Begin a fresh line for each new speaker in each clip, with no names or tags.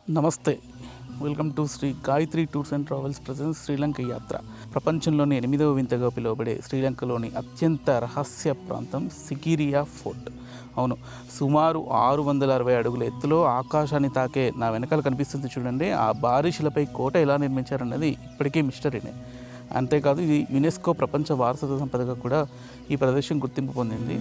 నమస్తే, welcome to Shri Gayatri tours and travels presents Sri Lanka యాత్ర. ప్రపంచంలోని 8వ వింతగా పిలువబడే శ్రీలంకలోని అత్యంత రహస్య ప్రాంతం సికిరియా ఫోర్ట్. అవును, సుమారు 660 అడుగుల ఎత్తులో ఆకాశాన్ని తాకే నా వెనకాల కనిపిస్తుంది చూడండి. ఆ భారీ శిలపై కోట ఎలా నిర్మించారన్నది ఇప్పటికీ మిస్టరీనే. అంతేకాదు, ఇది యునెస్కో ప్రపంచ వారసత్వ సంపదగా కూడా ఈ ప్రదేశం గుర్తింపు పొందింది.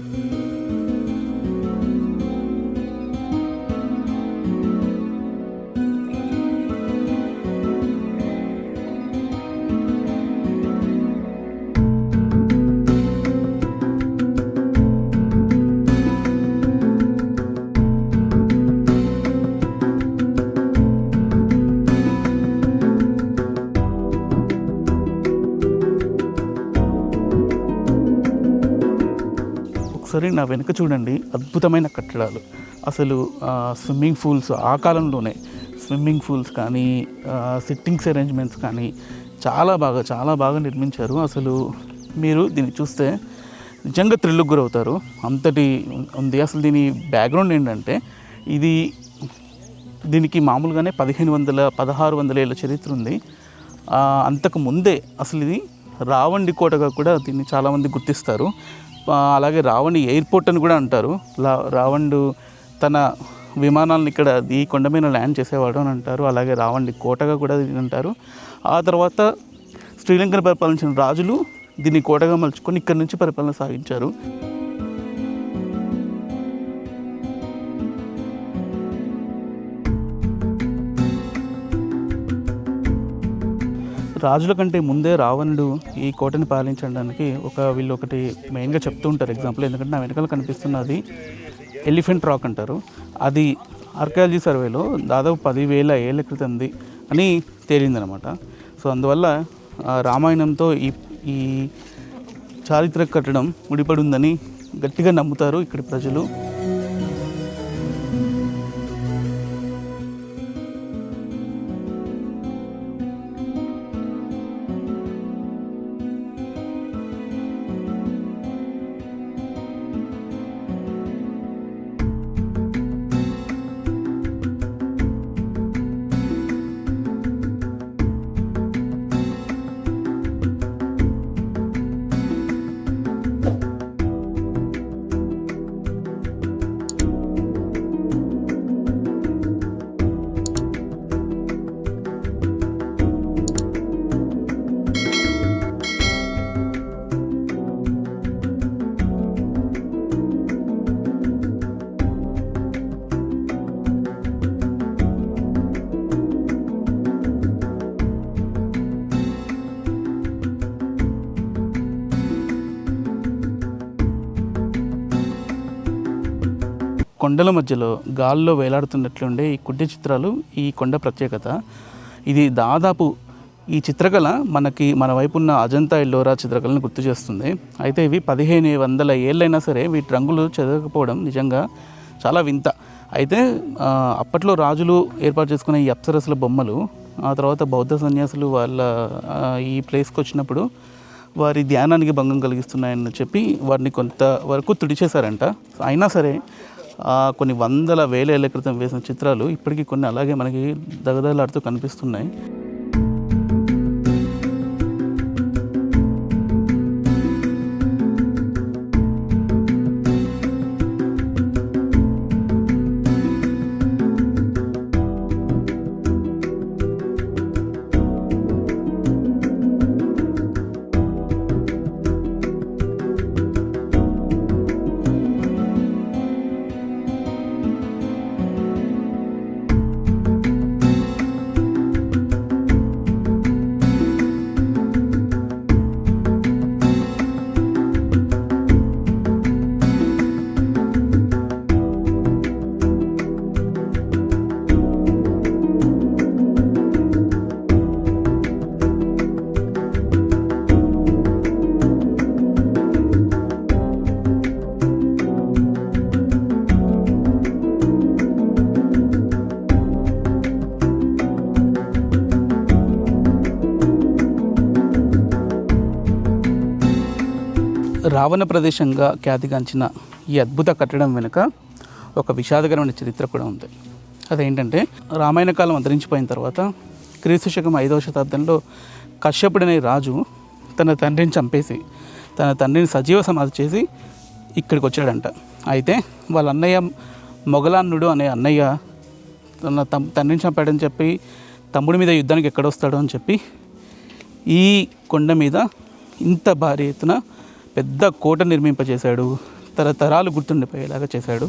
ఒకసారి నా వెనుక చూడండి, అద్భుతమైన కట్టడాలు. అసలు స్విమ్మింగ్ పూల్స్, ఆ కాలంలోనే స్విమ్మింగ్ పూల్స్ కానీ సిట్టింగ్స్ అరేంజ్మెంట్స్ కానీ చాలా బాగా నిర్మించారు. అసలు మీరు దీన్ని చూస్తే నిజంగా థ్రిల్కి గురవుతారు, అంతటి ఉంది. అసలు దీని బ్యాక్గ్రౌండ్ ఏంటంటే, దీనికి మామూలుగానే 1600 ఏళ్ళ చరిత్ర ఉంది. అంతకు ముందే అసలు ఇది రావండి కోటగా కూడా దీన్ని చాలామంది గుర్తిస్తారు. అలాగే రావణి ఎయిర్పోర్ట్ అని కూడా అంటారు. రావణుడు తన విమానాలను ఇక్కడ ఈ కొండ మీద ల్యాండ్ చేసేవాడు అని అంటారు. అలాగే రావణి కోటగా కూడా అంటారు. ఆ తర్వాత శ్రీలంకను పరిపాలించిన రాజులు దీన్ని కోటగా మలుచుకొని ఇక్కడి నుంచి పరిపాలన సాగించారు. రాజుల కంటే ముందే రావణుడు ఈ కోటని పాలించడానికి వీళ్ళు ఒకటి మెయిన్గా చెప్తూ ఉంటారు ఎగ్జాంపుల్. ఎందుకంటే నా వెనకాల కనిపిస్తున్నది ఎలిఫెంట్ రాక్ అంటారు. అది ఆర్కియాలజీ సర్వేలో దాదాపు 10,000 ఏళ్ళ క్రితంది అని తేలిందనమాట. సో అందువల్ల రామాయణంతో ఈ చారిత్రక కట్టడం ముడిపడి ఉందని గట్టిగా నమ్ముతారు ఇక్కడి ప్రజలు. కొండల మధ్యలో గాల్లో వేలాడుతున్నట్లుండే ఈ కుడ్య చిత్రాలు ఈ కొండ ప్రత్యేకత. ఇది దాదాపు ఈ చిత్రకళ మన వైపు ఉన్న అజంతా ఎల్లోరా చిత్రకళను గుర్తు చేస్తుంది. అయితే ఇవి 1500 ఏళ్ళైనా సరే వీటి రంగులు చెదరకపోవడం నిజంగా చాలా వింత. అయితే అప్పట్లో రాజులు ఏర్పాటు చేసుకునే ఈ అప్సరసుల బొమ్మలు ఆ తర్వాత బౌద్ధ సన్యాసులు వాళ్ళ ఈ ప్లేస్కి వచ్చినప్పుడు వారి ధ్యానానికి భంగం కలిగిస్తున్నాయని చెప్పి వారిని కొంతవరకు తుడిచేశారంట. అయినా సరే కొన్ని 100,000 ఏళ్ళ క్రితం వేసిన చిత్రాలు ఇప్పటికీ కొన్ని అలాగే మనకి దగదగలాడుతూ కనిపిస్తున్నాయి. రావణ ప్రదేశంగా ఖ్యాతిగాంచిన ఈ అద్భుత కట్టడం వెనుక ఒక విషాదకరమైన చరిత్ర కూడా ఉంది. కథ ఏంటంటే, రామాయణ కాలం అంతరించిపోయిన తర్వాత క్రీస్తుశకం 5వ శతాబ్దంలో కశ్యపుడనే రాజు తన తండ్రిని చంపేసి తన తండ్రిని సజీవ సమాధి చేసి ఇక్కడికి వచ్చాడంట. అయితే వాళ్ళ అన్నయ్య మొగలాన్నుడు అనే అన్నయ్య తన తండ్రిని చంపాడని చెప్పి తమ్ముడి మీద యుద్ధానికి ఎక్కడొస్తాడో అని చెప్పి ఈ కొండ మీద ఇంత భారీ ఎత్తున పెద్ద కోట నిర్మింపజేశాడు. తరతరాలు గుర్తుండిపోయేలాగా చేశాడు.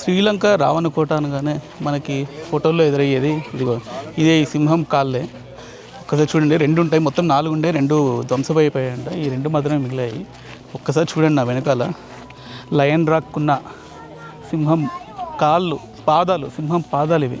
శ్రీలంక రావణకోట అనగానే మనకి ఫోటోల్లో ఎదురయ్యేది ఇదిగో ఇదే ఈ సింహం కాళ్ళే. ఒక్కసారి చూడండి, 2 ఉంటాయి, మొత్తం 4 ఉండే 2 ధ్వంసమైపోయాయంట. ఈ 2 మాత్రమే మిగిలాయి. ఒక్కసారి చూడండి, నా వెనకాల లయన్ రాక్ ఉన్న సింహం కాళ్ళు, పాదాలు, సింహం పాదాలు ఇవి.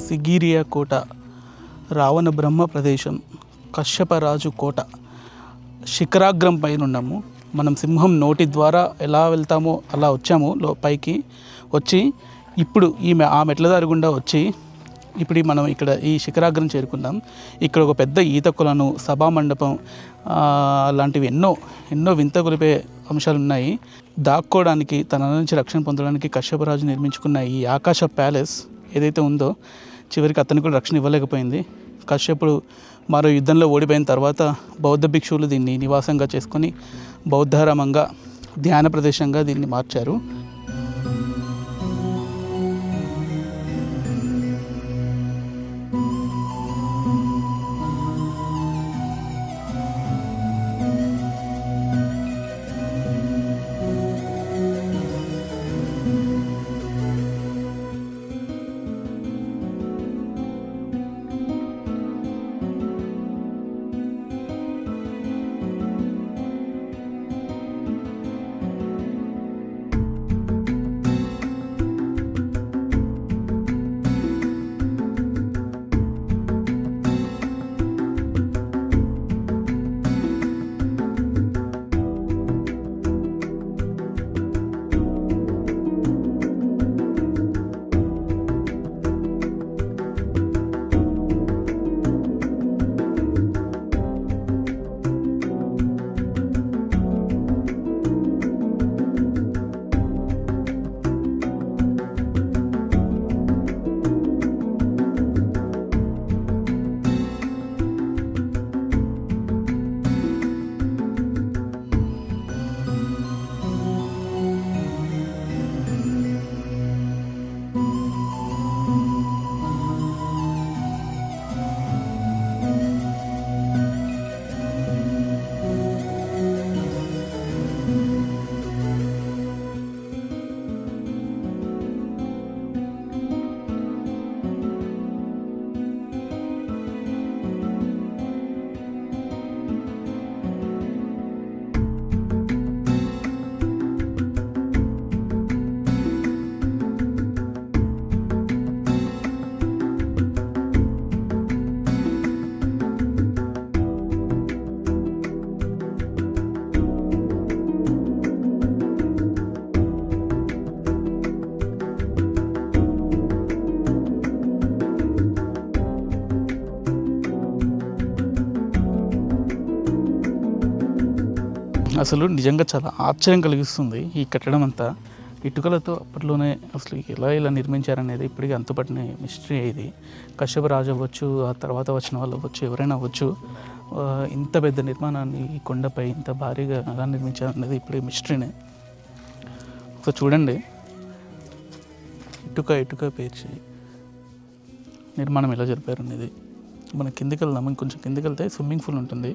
సిగిరియా కోట, రావణ బ్రహ్మ ప్రదేశం, కశ్యపరాజు కోట శిఖరాగ్రం పైన ఉన్నాము. మనం సింహం నోటి ద్వారా ఎలా వెళ్తామో అలా వచ్చాము పైకి వచ్చి ఇప్పుడు ఆ మెట్ల దారి గుండా వచ్చి ఇప్పుడు మనం ఇక్కడ ఈ శిఖరాగ్రం చేరుకున్నాం. ఇక్కడ ఒక పెద్ద ఈత కొలను, సభా మండపం లాంటివి ఎన్నో వింత కొలిపే అంశాలు ఉన్నాయి. దాక్కోవడానికి, తన నుంచి రక్షణ పొందడానికి కశ్యపరాజు నిర్మించుకున్న ఈ ఆకాశ ప్యాలెస్ ఏదైతే ఉందో చివరికి అతనికి కూడా రక్షణ ఇవ్వలేకపోయింది. కశ్యపుడు మరో యుద్ధంలో ఓడిపోయిన తర్వాత బౌద్ధ భిక్షువులు దీన్ని నివాసంగా చేసుకొని బౌద్ధారామంగా, ధ్యాన ప్రదేశంగా దీన్ని మార్చారు. అసలు నిజంగా చాలా ఆశ్చర్యం కలిగిస్తుంది ఈ కట్టడం అంతా. ఇటుకలతో అప్పట్లోనే అసలు ఇలా నిర్మించారనేది ఇప్పటికీ అంతుపట్టిన మిస్టరీ. ఇది కశ్యప రాజు అవ్వచ్చు, ఆ తర్వాత వచ్చిన వాళ్ళు అవ్వచ్చు, ఎవరైనా అవ్వచ్చు, ఇంత పెద్ద నిర్మాణాన్ని ఈ కొండపై ఇంత భారీగా ఎలా నిర్మించారనేది ఇప్పటికీ మిస్టరీనే. సో చూడండి, ఇటుక పేర్చి నిర్మాణం ఎలా జరిపారు అనేది. మనం కిందికి వెళ్దాం, ఇంకొంచెం కిందికి వెళ్తే స్విమ్మింగ్ పూల్ ఉంటుంది.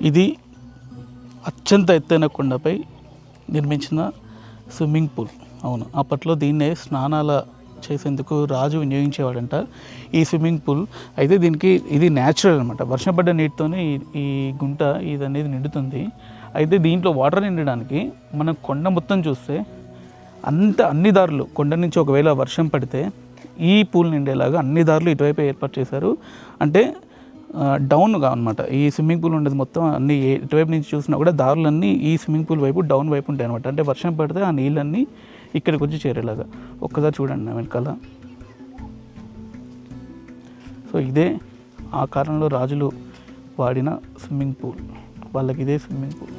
ఇది అత్యంత ఎత్తైన కొండపై నిర్మించిన స్విమ్మింగ్ పూల్. అవును, అప్పట్లో దీన్నే స్నానాల చేసేందుకు రాజు వినియోగించేవాడంట ఈ స్విమ్మింగ్ పూల్. అయితే దీనికి ఇది న్యాచురల్ అనమాట, వర్షం పడ్డ నీటితోనే ఈ గుంట ఇది అనేది నిండుతుంది. అయితే దీంట్లో వాటర్ నిండడానికి మనం కొండ మొత్తం చూస్తే అన్ని దారులు, కొండ నుంచి ఒకవేళ వర్షం పడితే ఈ పూల్ నిండేలాగా అన్ని దారులు ఇటువైపు ఏర్పాటు చేశారు. అంటే డౌన్గా అనమాట ఈ స్విమ్మింగ్ పూల్ ఉండేది మొత్తం. అన్ని ఇటువైపు నుంచి చూసినా కూడా దారులన్నీ ఈ స్విమ్మింగ్ పూల్ వైపు డౌన్ వైపు ఉంటాయి అనమాట. అంటే వర్షం పడితే ఆ నీళ్ళన్నీ ఇక్కడికి వచ్చి చేరేలాగా. ఒక్కసారి చూడండి నా వెనకాల. సో ఇదే ఆ కాలంలో రాజులు వాడిన స్విమ్మింగ్ పూల్, వాళ్ళకి ఇదే స్విమ్మింగ్ పూల్.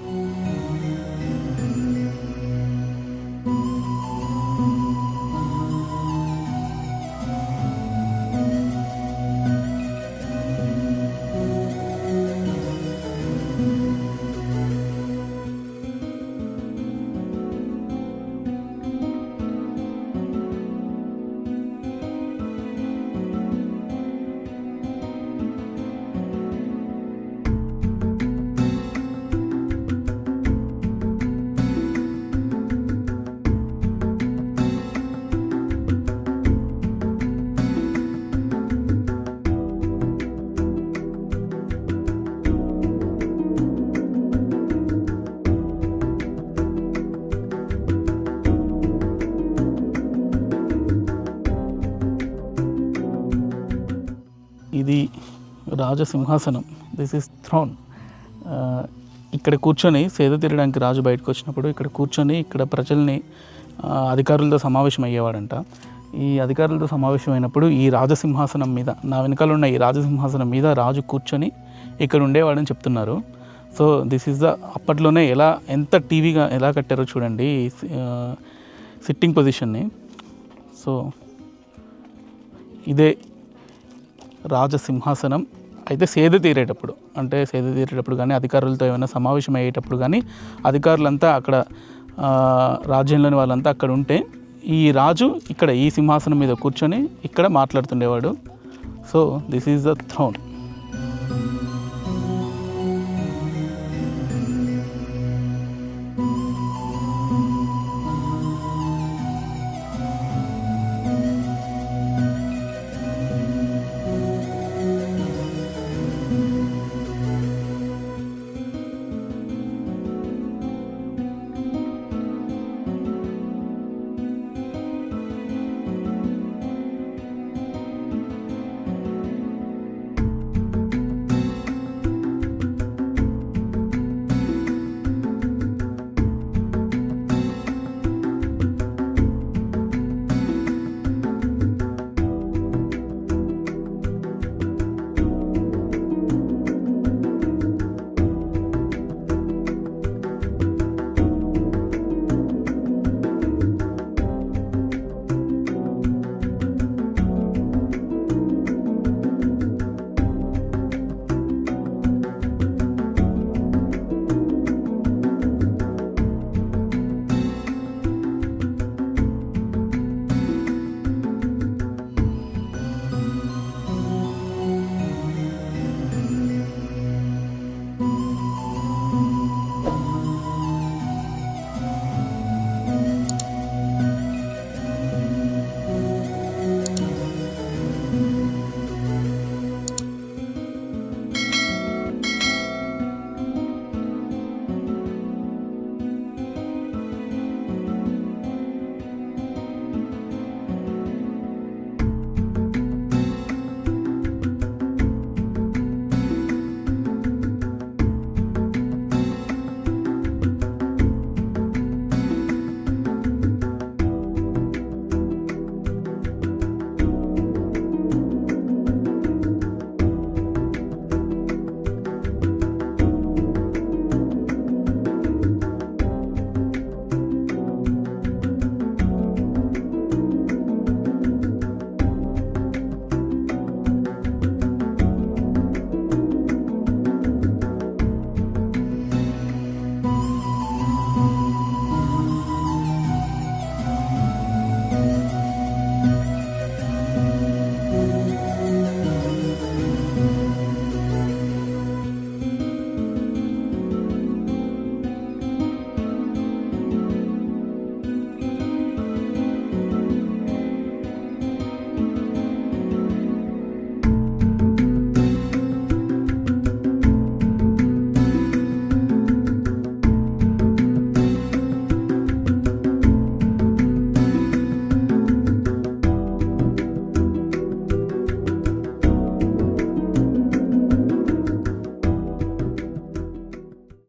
ఇది రాజసింహాసనం, దిస్ ఈస్ థ్రోన్. ఇక్కడ కూర్చొని సేద తీరడానికి రాజు బయటకు వచ్చినప్పుడు ఇక్కడ కూర్చొని ఇక్కడ ప్రజల్ని అధికారులతో సమావేశం అయ్యేవాడంట. ఈ అధికారులతో సమావేశమైనప్పుడు ఈ రాజసింహాసనం మీద, నా వెనకాల ఉన్న ఈ రాజసింహాసనం మీద రాజు కూర్చొని ఇక్కడ ఉండేవాడని చెప్తున్నారు. సో దిస్ ఈజ్ ద అప్పట్లోనే ఎంత టీవీగా ఎలా కట్టారో చూడండి సిట్టింగ్ పొజిషన్ని. సో ఇదే రాజసింహాసనం. అయితే సేద తీరేటప్పుడు కానీ అధికారులతో ఏమైనా సమావేశం అయ్యేటప్పుడు కానీ అధికారులంతా అక్కడ రాజ్యంలోని వాళ్ళంతా అక్కడ ఉంటే ఈ రాజు ఇక్కడ ఈ సింహాసనం మీద కూర్చొని ఇక్కడ మాట్లాడుతుండేవాడు. So this is the throne.